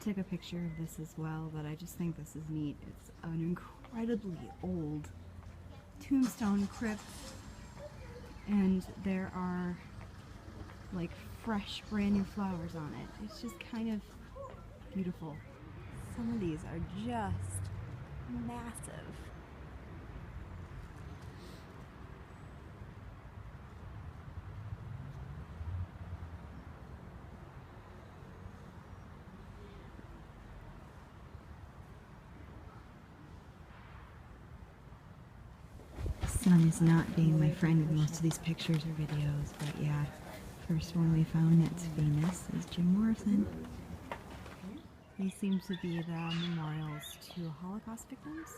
took a picture of this as well, but I just think this is neat. It's an incredibly old tombstone crypt, and there are like fresh brand new flowers on it. It's just kind of beautiful. Some of these are just massive. The sun is not being my friend with most of these pictures or videos, but yeah, first one we found that's famous is Jim Morrison. These seem to be the memorials to Holocaust victims.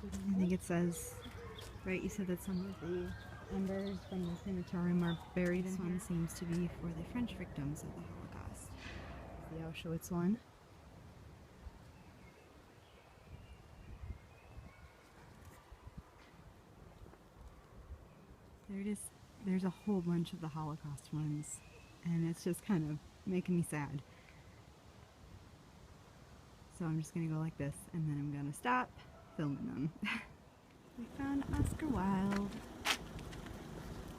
I think it says, right, you said that some of the embers from the crematorium are buried in here. This one seems to be for the French victims of the Holocaust. The Auschwitz one. There it is. There's a whole bunch of the Holocaust ones, and it's just kind of making me sad. So I'm just gonna go like this, and then I'm gonna stop filming them. We found Oscar Wilde,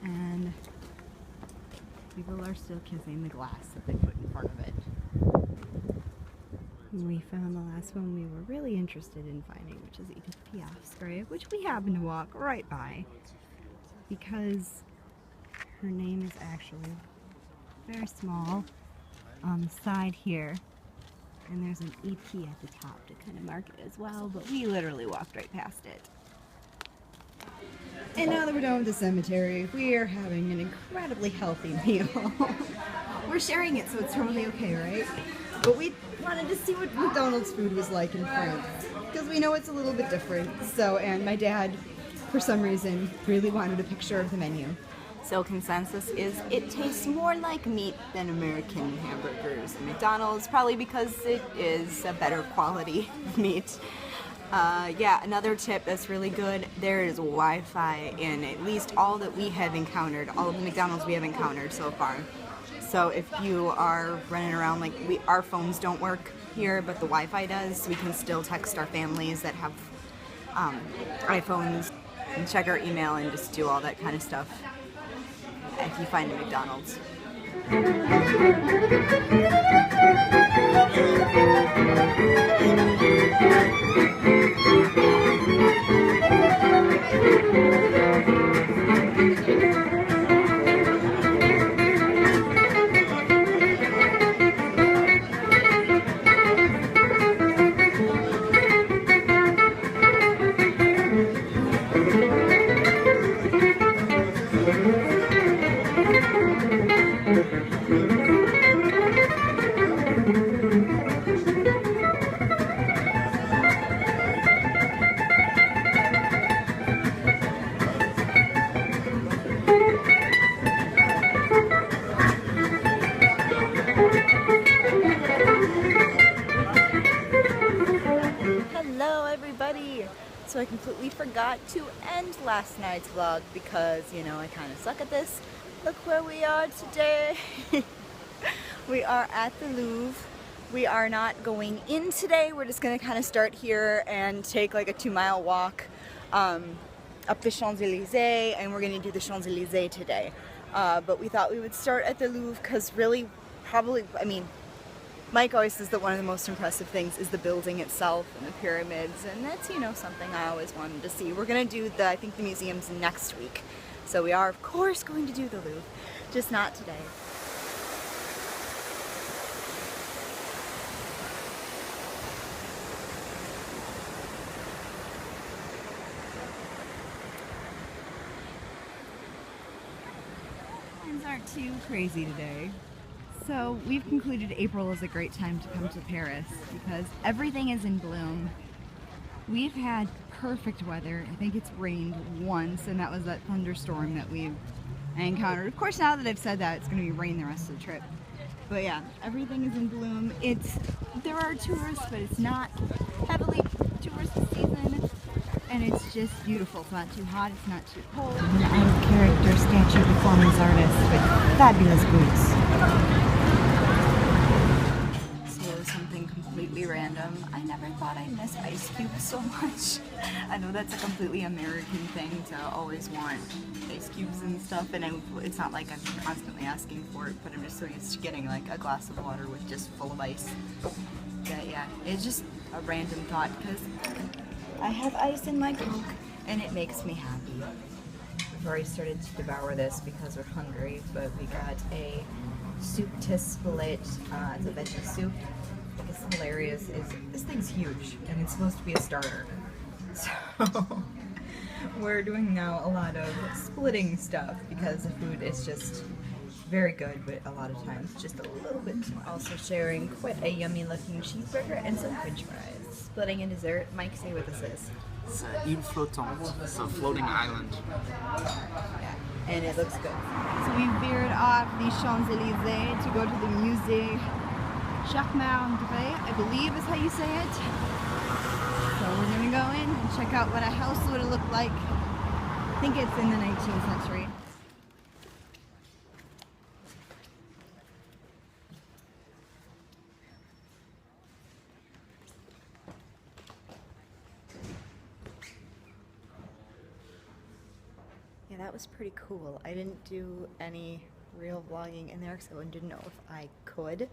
and people are still kissing the glass that they put in front of it. We found the last one we were really interested in finding, which is Edith Piaf's grave, which we happen to walk right by because her name is actually very small on the side here, and there's an EP at the top to kind of mark it as well, but we literally walked right past it. And now that we're done with the cemetery, we are having an incredibly healthy meal. We're sharing it, so it's totally okay, right? But we wanted to see what McDonald's food was like in France, because we know it's a little bit different. So, and my dad, for some reason, really wanted a picture of the menu. So consensus is it tastes more like meat than American hamburgers at McDonald's, probably because it is a better quality meat. Yeah, another tip that's really good, there is Wi-Fi in at least all that we have encountered, all of the McDonald's we have encountered so far. So if you are running around, like our phones don't work here, but the Wi-Fi does, so we can still text our families that have iPhones and check our email and just do all that kind of stuff if you find a McDonald's. So I completely forgot to end last night's vlog because, you know, I kind of suck at this. Look where we are today. We are at the Louvre. We are not going in today. We're just going to kind of start here and take like a 2-mile walk up the Champs-Élysées, and we're going to do the Champs-Élysées today. But we thought we would start at the Louvre because really, probably, I mean, Mike always says that one of the most impressive things is the building itself and the pyramids, and that's, you know, something I always wanted to see. We're going to do I think the museums next week. So we are, of course, going to do the Louvre, just not today. Plans aren't too crazy today. So we've concluded April is a great time to come to Paris because everything is in bloom. We've had perfect weather. I think it's rained once, and that was that thunderstorm that I encountered. Of course, now that I've said that, it's going to be rain the rest of the trip. But yeah, everything is in bloom. There are tourists, but it's not heavily tourist season. and it's just beautiful. It's not too hot, it's not too cold. An out-of-character statue performance artist with fabulous boots. So something completely random. I never thought I'd miss ice cubes so much. I know that's a completely American thing to always want ice cubes and stuff, and it's not like I'm constantly asking for it, but I'm just so used to getting like a glass of water with just full of ice. But yeah, it's just a random thought because I have ice in my Coke and it makes me happy. We've already started to devour this because we're hungry, but we got a soup to split. It's a veggie soup. I guess hilarious is this thing's huge and it's supposed to be a starter. So we're doing now a lot of splitting stuff because the food is just very good, but a lot of times just a little bit too much. Also sharing quite a yummy looking cheeseburger and some french fries. Splitting a dessert. Mike, say what this is. It's an île flottante. It's a floating island. Yeah, and it looks good. So we veered off the Champs-Élysées to go to the Musée Jacques-André, I believe is how you say it. So we're gonna go in and check out what a house would have looked like. I think it's in the 19th century. Yeah, that was pretty cool. I didn't do any real vlogging in there because I didn't know if I could.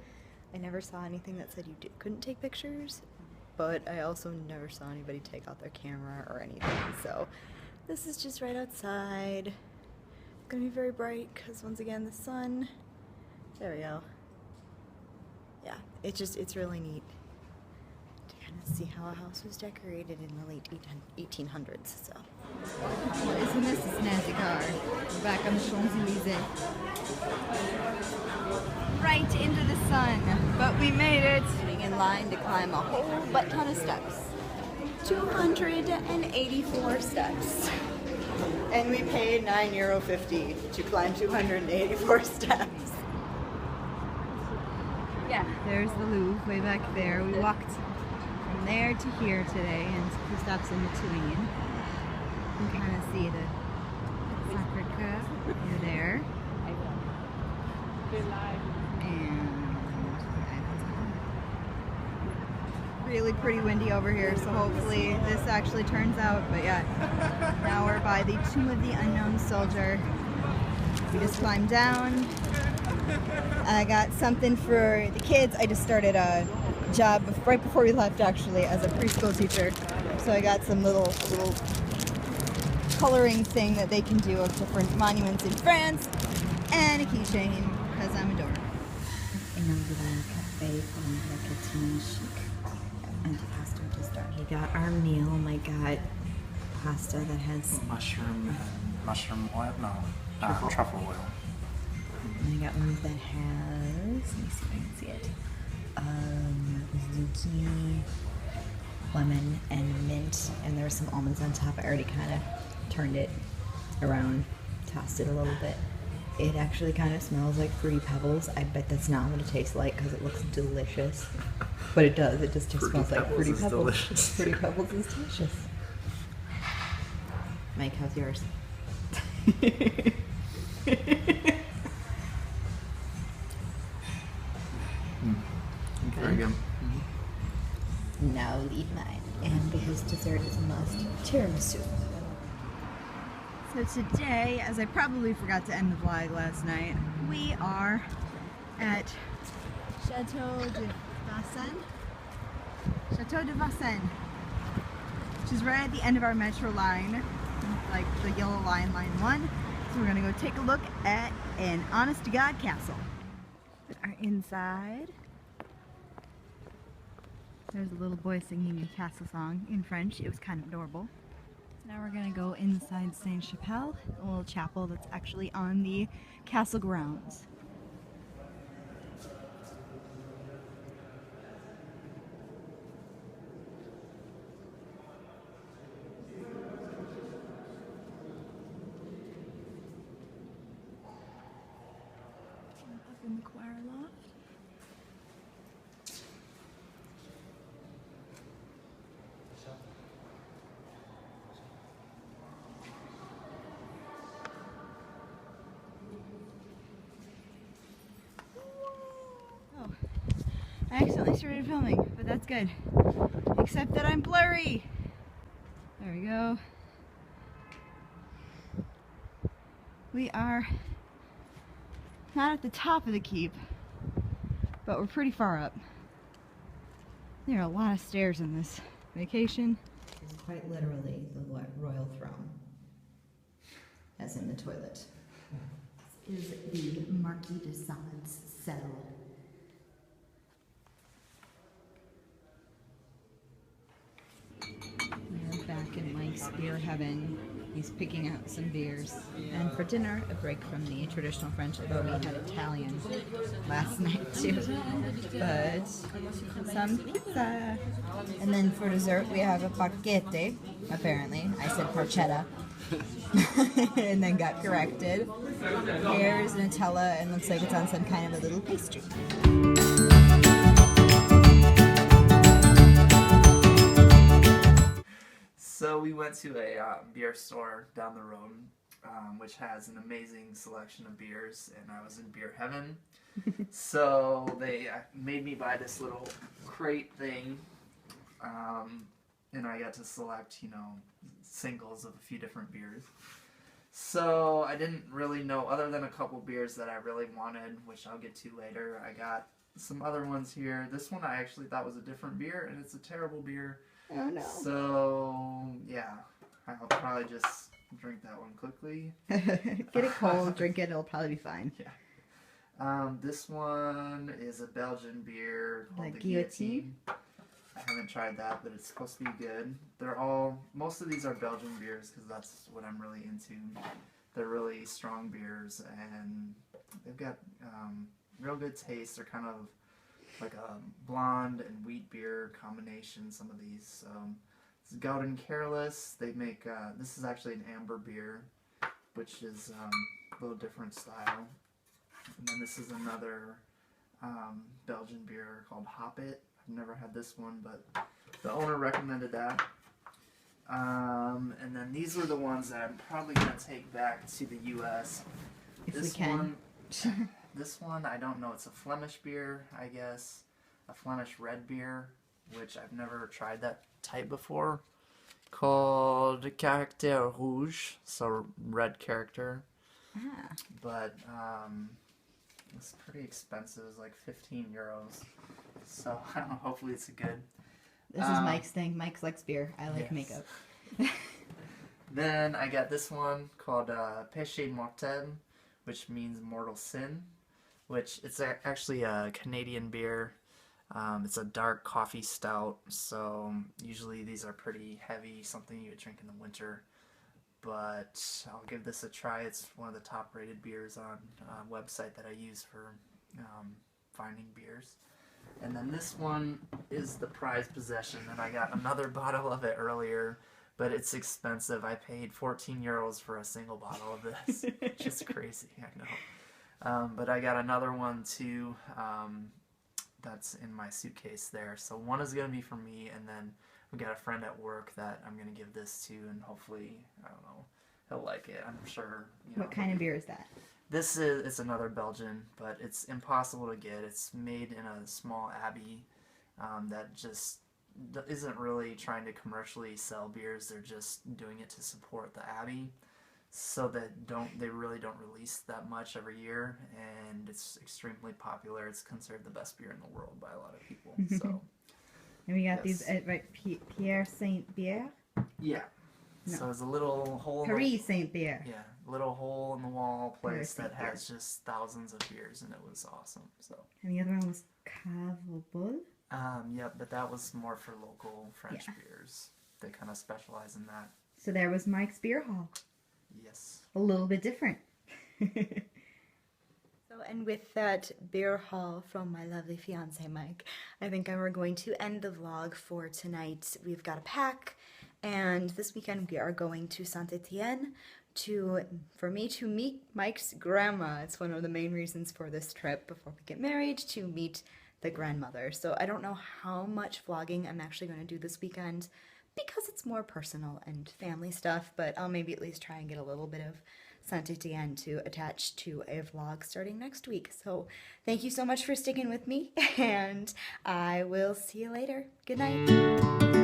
I never saw anything that said you couldn't take pictures, but I also never saw anybody take out their camera or anything. So this is just right outside. It's gonna be very bright because once again the sun. There we go. Yeah, it's really neat to kind of see how a house was decorated in the late 1800s. So. Isn't this a snazzy car? We're back on the Champs-Élysées. Right into the sun, but we made it. Sitting in line to climb a whole butt ton of steps. 284 steps. And we paid €9.50 to climb 284 steps. Yeah, there's the Louvre way back there. We walked from there to here today and a few stops in between. You can kind of see the Sacré-Cœur over there. And really pretty windy over here, so hopefully this actually turns out. But yeah, now we're by the Tomb of the Unknown Soldier. We just climbed down. I got something for the kids. I just started a job right before we left, actually, as a preschool teacher. So I got some little coloring thing that they can do of different monuments in France, and a keychain because I'm a dork. Inaugurale cafe from La Catine Chic. Antipasto to start. He got our meal. My God, pasta that has mushroom oil. No, truffle oil. And I got one that has. Let me see if I can see it. Zucchini, lemon, and mint, and there were some almonds on top. I already kind of turned it around, tossed it a little bit. It actually kind of smells like Fruity Pebbles. I bet that's not what it tastes like because it looks delicious. But it does. It just smells like Fruity Pebbles. Delicious. Fruity Pebbles is delicious. Mike, how's yours? Very good. Now leave mine. And because dessert is a must, tiramisu. So today, as I probably forgot to end the vlog last night, we are at Chateau de Vincennes, which is right at the end of our metro line, like the yellow line, line 1. So we're gonna go take a look at an honest to God castle. Our inside. There's a little boy singing a castle song in French. It was kind of adorable. Now we're gonna go inside Sainte-Chapelle, a little chapel that's actually on the castle grounds. Up in the choir loft. I accidentally started filming, but that's good. Except that I'm blurry. There we go. We are not at the top of the keep, but we're pretty far up. There are a lot of stairs in this vacation. It's quite literally the royal throne, as in the toilet. This is the Marquis de Sade's cell. We're back in Mike's beer heaven. He's picking out some beers. And for dinner, a break from the traditional French, although we had Italian last night too. But some pizza. And then for dessert, we have a paquete, apparently. I said porchetta. And then got corrected. Here's Nutella, and looks like it's on some kind of a little pastry. So we went to a beer store down the road, which has an amazing selection of beers, and I was in beer heaven. So they made me buy this little crate thing, and I got to select, singles of a few different beers. So I didn't really know, other than a couple beers that I really wanted, which I'll get to later. I got some other ones here. This one I actually thought was a different beer, and it's a terrible beer. Oh no. So, yeah, I'll probably just drink that one quickly. Get it cold, drink it, it'll probably be fine. Yeah. This one is a Belgian beer called the Guillotine. I haven't tried that, but it's supposed to be good. Most of these are Belgian beers because that's what I'm really into. They're really strong beers, and they've got real good taste. They're kind of like a blonde and wheat beer combination, some of these. It's Goud and Careless. They make, this is actually an amber beer, which is a little different style. And then this is another Belgian beer called Hop It. I've never had this one, but the owner recommended that. And then these are the ones that I'm probably going to take back to the U.S. If we can. This one, I don't know. It's a Flemish beer, I guess. A Flemish red beer, which I've never tried that type before. Called Caractère Rouge, so red character. Ah. But it's pretty expensive. It's like 15 euros. So I don't know. Hopefully it's good. This is Mike's thing. Mike likes beer. I like makeup. Then I got this one called Péché Mortel, which means mortal sin. Which it's actually a Canadian beer. It's a dark coffee stout, so usually these are pretty heavy, something you would drink in the winter. But I'll give this a try. It's one of the top rated beers on a website that I use for finding beers. And then this one is the prized possession, and I got another bottle of it earlier, but it's expensive. I paid 14 euros for a single bottle of this, which is crazy, I know. But I got another one too that's in my suitcase there. So one is going to be for me, and then we got a friend at work that I'm going to give this to, and hopefully, I don't know, he'll like it. I'm sure. What kind of beer is that? It's another Belgian, but it's impossible to get. It's made in a small abbey that just isn't really trying to commercially sell beers. They're just doing it to support the abbey. So they really don't release that much every year, and it's extremely popular. It's considered the best beer in the world by a lot of people. So, and we got these at Pierre Saint Pierre. Yeah. No. So it's a little hole. Paris Saint Pierre. Yeah, little hole in the wall place that has just thousands of beers, and it was awesome. So. And the other one was Cavobol. Yeah, but that was more for local French beers. They kind of specialize in that. So there was Mike's Beer Hall. Yes. A little bit different. And with that beer haul from my lovely fiance Mike, I think we're going to end the vlog for tonight. We've got a pack, and this weekend we are going to Saint-Étienne for me to meet Mike's grandma. It's one of the main reasons for this trip before we get married, to meet the grandmother. So I don't know how much vlogging I'm actually going to do this weekend, because it's more personal and family stuff, but I'll maybe at least try and get a little bit of Saint-Étienne to attach to a vlog starting next week. So thank you so much for sticking with me, and I will see you later. Good night.